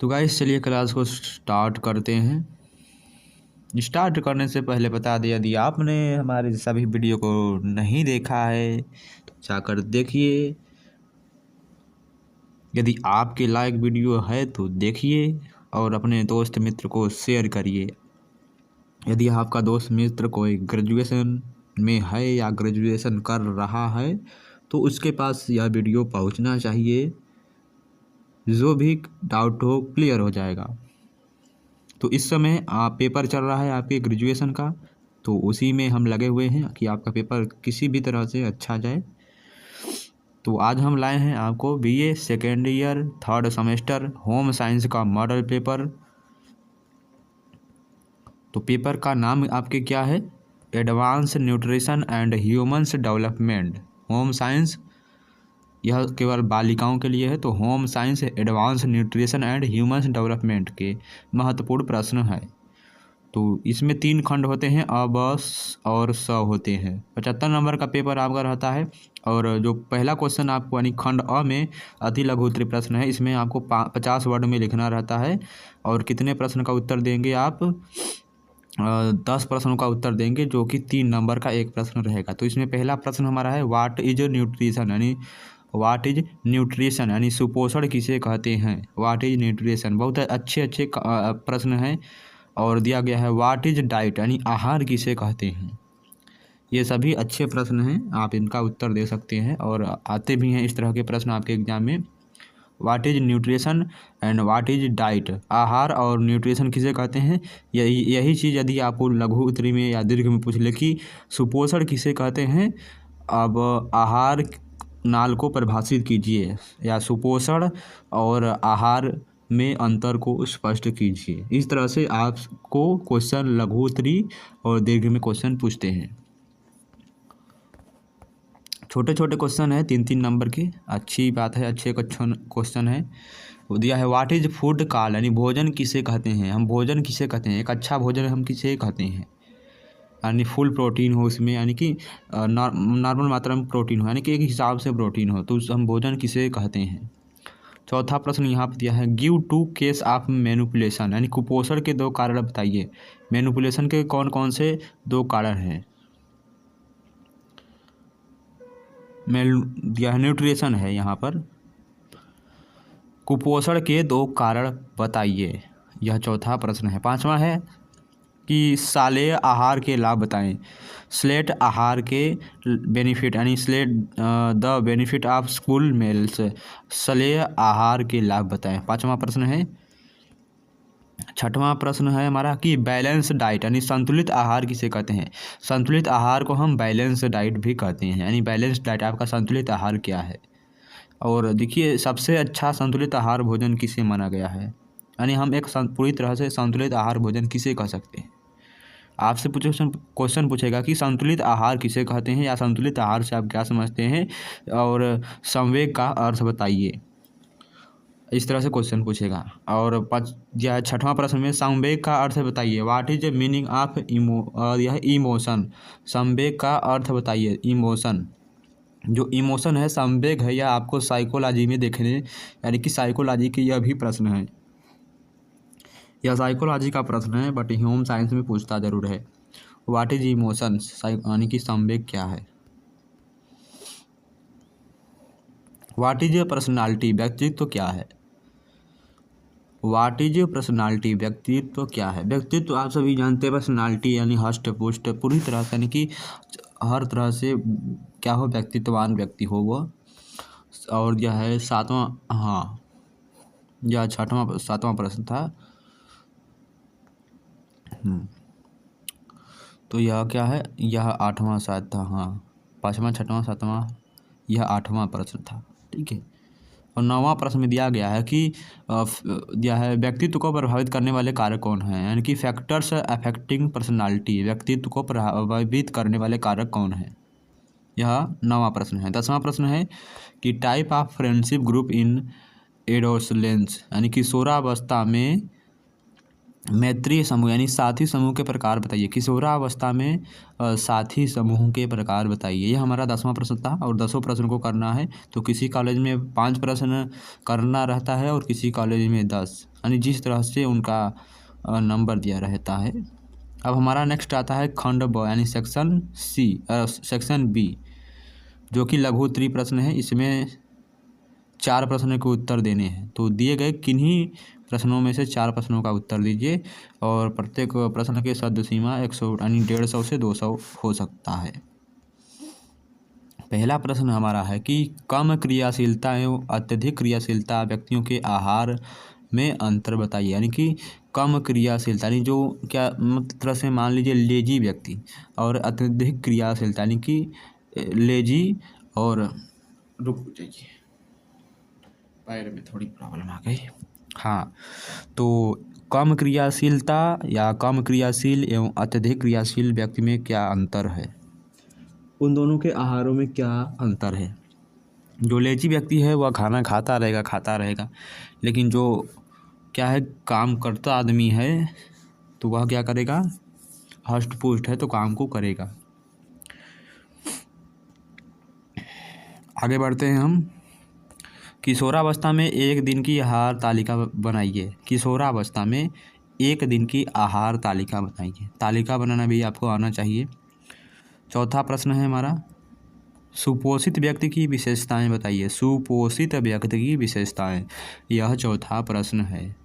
तो गाइस चलिए क्लास को स्टार्ट करते हैं। स्टार्ट करने से पहले बता दें, यदि आपने हमारे सभी वीडियो को नहीं देखा है तो जाकर देखिए। यदि आपके लायक वीडियो है तो देखिए और अपने दोस्त मित्र को शेयर करिए। यदि आपका दोस्त मित्र कोई ग्रेजुएशन में है या ग्रेजुएशन कर रहा है तो उसके पास यह वीडियो पहुंचना चाहिए। जो भी डाउट हो क्लियर हो जाएगा। तो इस समय आप पेपर चल रहा है आपके ग्रेजुएशन का, तो उसी में हम लगे हुए हैं कि आपका पेपर किसी भी तरह से अच्छा जाए। तो आज हम लाए हैं आपको BA second year third semester home science का मॉडल पेपर। तो पेपर का नाम आपके क्या है? Advance nutrition and humans development home science. यह केवल बालिकाओं के लिए है। तो home science advance nutrition and humans development के महत्वपूर्ण प्रश्न है। तो इसमें 3 खंड होते हैं, अ ब और स होते हैं। 75 नंबर का पेपर आपका रहता है। और जो पहला क्वेश्चन आपको यानी खंड अ में अति लघु उत्तरीय प्रश्न है, इसमें आपको 50 वर्ड में लिखना रहता है। और कितने प्रश्न का उत्तर देंगे आप? 10 प्रश्नों का उत्तर देंगे, जो कि 3 नंबर का एक प्रश्न रहेगा। तो इसमें पहला प्रश्न हमारा है व्हाट इज न्यूट्रिशन, यानी व्हाट इज न्यूट्रिशन यानी सुपोषण किसे कहते हैं। व्हाट इज न्यूट्रिशन बहुत अच्छे प्रश्न हैं। और दिया गया है व्हाट इज डाइट यानी आहार किसे कहते हैं। ये सभी अच्छे प्रश्न हैं, आप इनका उत्तर दे सकते हैं और आते भी हैं इस तरह के प्रश्न आपके एग्जाम में। What is nutrition and what is diet, आहार और न्यूट्रिशन किसे कहते हैं। यही चीज़ यदि आपको लघु उत्तरी में या दीर्घ में पूछ ले कि सुपोषण किसे कहते हैं, अब आहार नाल को परिभाषित कीजिए या सुपोषण और आहार में अंतर को स्पष्ट कीजिए। इस तरह से आपको क्वेश्चन लघु उत्तरी और दीर्घ में क्वेश्चन पूछते हैं। छोटे छोटे क्वेश्चन है 3-3 नंबर के, अच्छी बात है, अच्छे क्वेश्चन है। वो दिया है व्हाट इज फूड कॉल्ड यानी भोजन किसे कहते हैं। हम भोजन किसे कहते हैं, एक अच्छा भोजन हम किसे कहते हैं, यानी फुल प्रोटीन हो इसमें, यानी कि नॉर्मल मात्रा में प्रोटीन हो, यानी कि एक हिसाब से प्रोटीन हो, तो हम भोजन किसे कहते हैं। चौथा प्रश्न यहाँ पर दिया है गिव 2 केस ऑफ मैनिपुलेशन यानी कुपोषण के 2 कारण बताइए। मैनिपुलेशन के कौन कौन से 2 कारण हैं। दिया है न्यूट्रिशन है यहाँ पर, कुपोषण के 2 कारण बताइए, यह चौथा प्रश्न है। पांचवा है कि शालेय आहार के लाभ बताएं। स्लेट आहार के बेनिफिट यानी slate the benefit of school meals, शालेय आहार के लाभ बताएं, पांचवा प्रश्न है। छठवां प्रश्न है हमारा कि बैलेंस डाइट यानी संतुलित आहार किसे कहते हैं। संतुलित आहार को हम बैलेंस डाइट भी कहते हैं, यानी बैलेंस डाइट आपका संतुलित आहार क्या है। और देखिए सबसे अच्छा संतुलित आहार भोजन किसे माना गया है, यानी हम एक पूरी तरह से संतुलित आहार भोजन किसे कह सकते हैं। आपसे क्वेश्चन पूछेगा कि संतुलित आहार किसे कहते हैं या संतुलित आहार से आप क्या समझते हैं और संवेग का अर्थ बताइए, इस तरह से क्वेश्चन पूछेगा। और यह छठवां प्रश्न में संवेग का अर्थ बताइए। What is the meaning of यह इमोशन, संवेग का अर्थ बताइए। इमोशन, जो इमोशन है संवेग है, यह आपको साइकोलॉजी में देखने यानी कि साइकोलॉजी के यह भी प्रश्न है, यह साइकोलॉजी का प्रश्न है बट होम साइंस में पूछता जरूर है। व्हाट इज इमोशन यानी कि संवेग क्या है। व्हाट इज पर्सनालिटी, व्यक्तित्व क्या है। व्हाट इज पर्सनालिटी, व्यक्तित्व क्या है। व्यक्तित्व आप सभी जानते हैं, पर्सनालिटी यानी हष्ट पुष्ट पूरी तरह से, यानी कि हर तरह से क्या हो, व्यक्तित्ववान व्यक्ति हो वह। और यह है सातवां, हाँ यह सातवां प्रश्न था। तो यह क्या है, यह 8वां शायद था, हाँ 5वां 6वां 7वां, यह 8वां प्रश्न था, ठीक है। और 9वां प्रश्न में दिया गया है कि दिया है व्यक्तित्व को प्रभावित करने वाले कारक कौन हैं, यानी कि फैक्टर्स अफेक्टिंग पर्सनालिटी, व्यक्तित्व को प्रभावित करने वाले कारक कौन हैं, यह 9वां प्रश्न है। 10वां प्रश्न है कि type of friendship group in adolescence यानी कि किशोरावस्था में मैत्रीय समूह यानी साथी समूह के प्रकार बताइए। किशोरावस्था में साथी समूह के प्रकार बताइए। ये हमारा 10वां प्रश्न था और 10 प्रश्न को करना है। तो किसी कॉलेज में 5 प्रश्न करना रहता है और किसी कॉलेज में 10, यानी जिस तरह से उनका नंबर दिया रहता है। अब हमारा नेक्स्ट आता है खंड ब यानी सेक्शन बी, जो कि लघु उत्तरीय प्रश्न है। इसमें 4 प्रश्नों के उत्तर देने हैं। तो दिए गए किन्हीं प्रश्नों में से 4 प्रश्नों का उत्तर दीजिए और प्रत्येक प्रश्न के शब्द सीमा 100 यानी 150 से 200 हो सकता है। पहला प्रश्न हमारा है कि कम क्रियाशीलता एवं अत्यधिक क्रियाशीलता व्यक्तियों के आहार में अंतर बताइए। यानी कि कम क्रियाशीलता यानी जो क्या मतलब से मान लीजिए लेजी व्यक्ति, और अत्यधिक क्रियाशीलता यानी कि लेजी और रुक जाइए, पैर में थोड़ी प्रॉब्लम आ गई। हाँ, तो कम क्रियाशीलता या कम क्रियाशील एवं अत्यधिक क्रियाशील व्यक्ति में क्या अंतर है, उन दोनों के आहारों में क्या अंतर है। जो लेजी व्यक्ति है वह खाना खाता रहेगा, लेकिन जो क्या है काम करता आदमी है तो वह क्या करेगा, हष्ट पुष्ट है तो काम को करेगा। आगे बढ़ते हैं हम। किशोरावस्था में एक दिन की आहार तालिका बनाइए। किशोरावस्था में एक दिन की आहार तालिका बताइए। तालिका बनाना भी आपको आना चाहिए। चौथा प्रश्न है हमारा, सुपोषित व्यक्ति की विशेषताएं बताइए। सुपोषित व्यक्ति की विशेषताएं, यह चौथा प्रश्न है।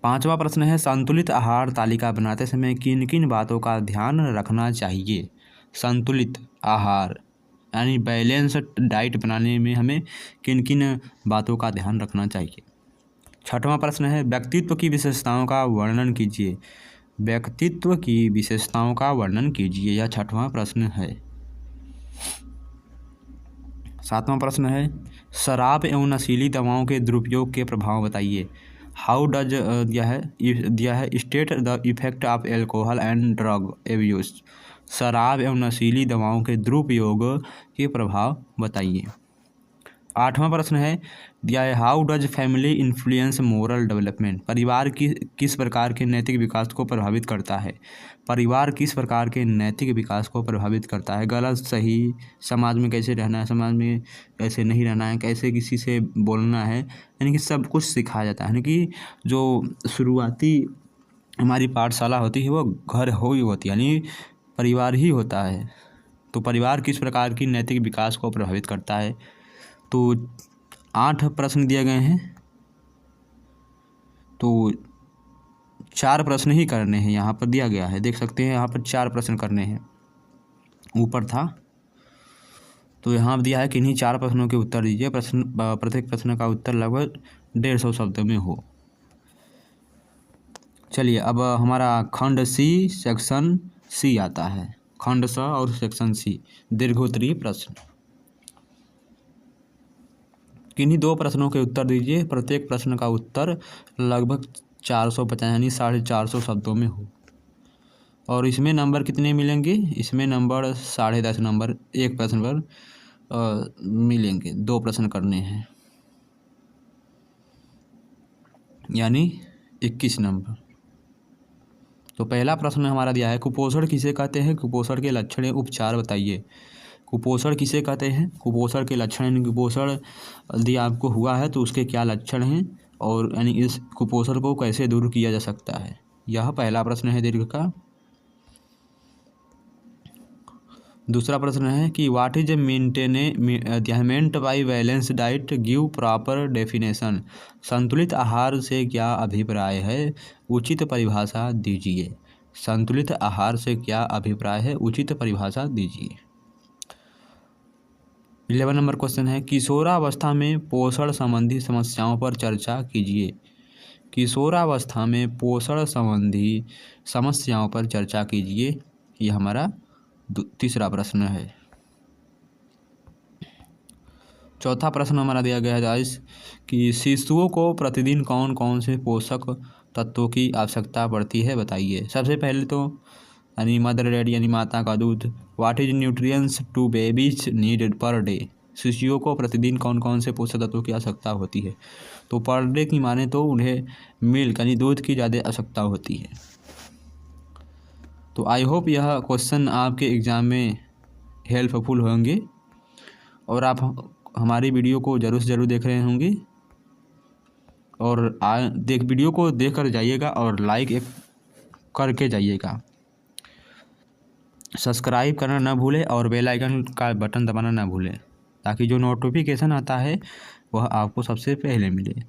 पांचवा प्रश्न है, संतुलित आहार तालिका बनाते समय किन किन बातों का ध्यान रखना चाहिए। संतुलित आहार यानी बैलेंस्ड डाइट बनाने में हमें किन किन बातों का ध्यान रखना चाहिए। छठवां प्रश्न है, व्यक्तित्व की विशेषताओं का वर्णन कीजिए। व्यक्तित्व की विशेषताओं का वर्णन कीजिए, यह छठवां प्रश्न है। सातवां प्रश्न है, शराब एवं नशीली दवाओं के दुरुपयोग के प्रभाव बताइए। हाउ डज दिया है state the effect of alcohol and drug abuse. शराब एवं नशीली दवाओं के दुरुपयोग के प्रभाव बताइए। आठवां प्रश्न है, दिया है how does family influence moral development. परिवार की किस प्रकार के नैतिक विकास को प्रभावित करता है। परिवार किस प्रकार के नैतिक विकास को प्रभावित करता है। गलत सही, समाज में कैसे रहना है, समाज में कैसे नहीं रहना है, कैसे किसी से बोलना है, यानी कि सब कुछ सिखाया जाता है। यानी कि जो शुरुआती हमारी पाठशाला होती है वो घर ही होती है, यानी परिवार ही होता है। तो परिवार किस प्रकार की नैतिक विकास को प्रभावित करता है। तो 8 प्रश्न दिए गए हैं, तो 4 प्रश्न ही करने हैं। यहाँ पर दिया गया है, देख सकते हैं यहाँ पर 4 प्रश्न करने हैं। ऊपर था तो यहाँ दिया है कि इन्हीं 4 प्रश्नों के उत्तर दीजिए। प्रत्येक प्रश्न का उत्तर लगभग 150 शब्द में हो। चलिए अब हमारा खंड सी सेक्शन सी आता है। खंड स और सेक्शन सी, दीर्घोत्तरीय प्रश्न। किन्हीं 2 प्रश्नों के उत्तर दीजिए। प्रत्येक प्रश्न का उत्तर लगभग 450 यानी 450 शब्दों में हो। और इसमें नंबर कितने मिलेंगे, इसमें नंबर 10.5 नंबर एक प्रश्न पर मिलेंगे। 2 प्रश्न करने हैं यानी 21 नंबर। तो पहला प्रश्न हमारा दिया है, कुपोषण किसे कहते हैं, कुपोषण के लक्षण एवं उपचार बताइए। कुपोषण किसे कहते हैं, कुपोषण के लक्षण यानी कुपोषण यदि आपको हुआ है तो उसके क्या लक्षण हैं और यानी इस कुपोषण को कैसे दूर किया जा सकता है, यह पहला प्रश्न है दीर्घ का। दूसरा प्रश्न है कि what is meant by balance diet, give proper definition. संतुलित आहार से क्या अभिप्राय है, उचित परिभाषा दीजिए। संतुलित आहार से क्या अभिप्राय है, उचित परिभाषा दीजिए। 11 नंबर क्वेश्चन है, किशोरावस्था में पोषण संबंधी समस्याओं पर चर्चा कीजिए। किशोरावस्था में पोषण संबंधी समस्याओं पर चर्चा कीजिए, यह हमारा तीसरा प्रश्न है। चौथा प्रश्न हमारा दिया गया है गाइस कि शिशुओं को प्रतिदिन कौन कौन से पोषक तत्वों की आवश्यकता पड़ती है बताइए। सबसे पहले तो यानी मदर डेड यानी माता का दूध। What is nutrients to babies needed per day. शिशुओं को प्रतिदिन कौन कौन से पोषक तत्वों की आवश्यकता होती है? तो पर डे की माने तो उन्हें मिल्क यानी दूध की ज़्यादा आवश्यकता होती है। तो आई होप यह क्वेश्चन आपके एग्ज़ाम में हेल्पफुल होंगे और आप हमारी वीडियो को ज़रूर से ज़रूर देख रहे होंगे और वीडियो को देख कर जाइएगा और लाइक एक करके जाइएगा। सब्सक्राइब करना ना भूलें और बेल आइकन का बटन दबाना ना भूलें ताकि जो नोटिफिकेशन आता है वह आपको सबसे पहले मिले। तो